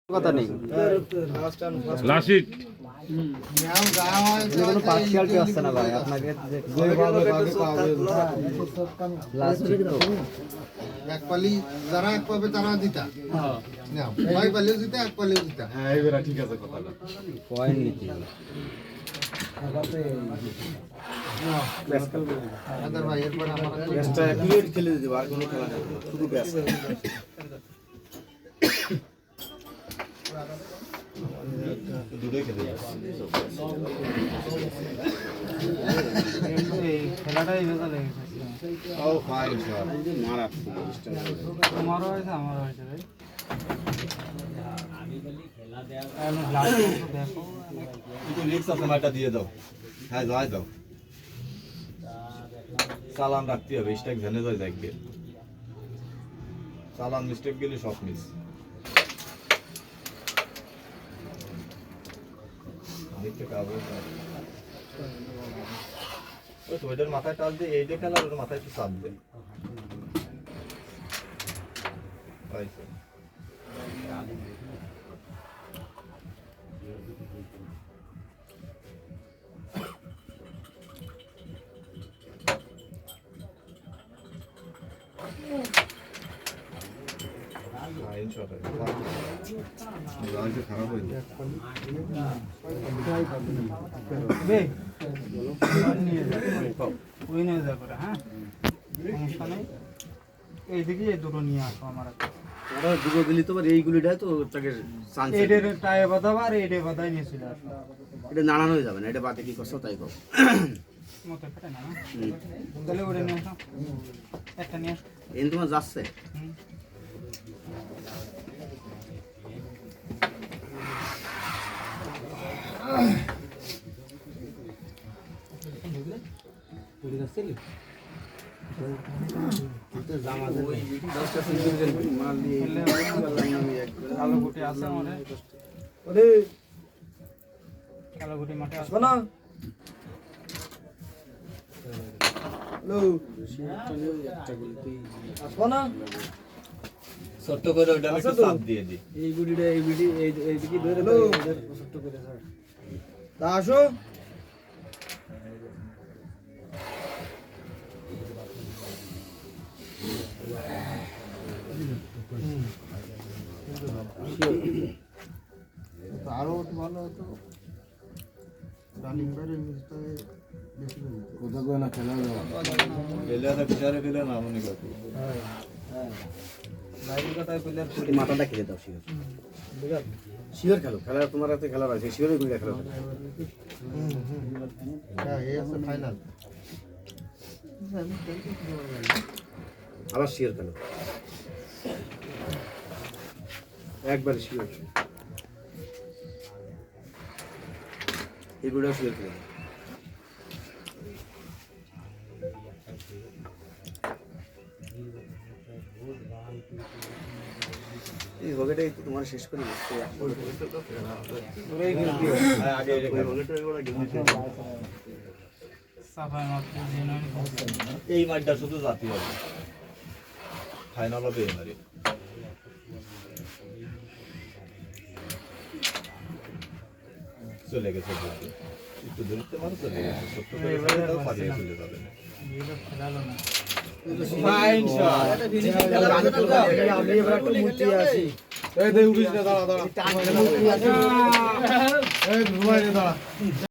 কথা নেই last hit কোনো পার্সিয়ালিটি আসছে না ভাই আপনাকে এক পালি যারা এক পাবে তারা জিতা নাও ভাই পালিও জিতা এক পালিও জিতা হ্যাঁ এবারে ঠিক আছে কথাটা পয়েন্ট নিতে আদার ভাই এরপর আমরা ব্যাসটা ক্লিয়ার খেলে দিতে আর কোনো খেলা নেই শুধু ব্যাস দুটোই খেতে খেলাটাই বেজা লেগেছে ও ফাইন শট মারা তোমারও হয়েছে আমারও হয়েছে ভাই দেখো একটু রিক্স আছে মাইটা দিয়ে দাও হ্যাঁ যাই দাও চালান রাখতে হবে স্ট্রাইক ধ্যানে যায় দেখবে চালান মিস্টেক গেলে সব মিস দেখতে কাবু ওই তো ওইটার মাথায় টাল দিয়ে এইটা খেলা ওর মাথায় একটু চাপ দে পাইছে লাইন শট আছে খারাপ হয়ে যায় বে নিয়ে যা ওই নিয়ে যা করে হ্যাঁ সমস্যা নেই এইদিকে এই দুটো নিয়ে আসো আমার ওরা দুটো দিলি তো আর এইগুলিটাই তো তাকে চান্স এটার টায়ে বাঁধাবা আর এটাই বাঁধাই নিয়ে চলে আসো এটা নাড়ানো হয়ে যাবে না এটা বাদে কি করছো তাই কর মতো ফেটে না তাহলে ওটা নিয়ে আসো একটা নিয়ে আসো এন তোমার যাচ্ছে কালো গুটি আছে আমার কালো গুটি মাঠে আসবো না আসবো না ছোট্ট করে ওটা একটু চাপ দিয়ে দি এই গুড়িটা এইদিকে ধরে ছোট্ট করে তা আসো আরো ভালো হতো রানিং বাইরে মিসটা বেশি কোথা করে না খেলা এলে আর বিচারে ফেলে না মনে করতে মাথাটা খেলে দাও শিওর খেলো খেলা তোমার হাতে খেলা আছে শিওরের গুড়িটা খেলো হ্যাঁ এই আছে ফাইনাল আবার শিওর খেলো একবার শিওর এগুলো শিওর খেলো এই বগেটাই তো তোমার শেষ করে দিচ্ছে হ্যাঁ আগে এটা খেলো। সাফাই মাত্র এই মাঠটা শুধু জাতীয় হবে ফাইনাল হবে এবারে চলে গেছে বলতে। একটু ধরতে পারো চলে গেছে ছোট্ট করে ফেলে দাও পালিয়ে চলে যাবে না খেলালো না ফাইন শট আমি এবার একটা মূর্তি আছি এই দে উড়িস না দাঁড়া দাঁড়া এই ঘুমাই রে দাঁড়া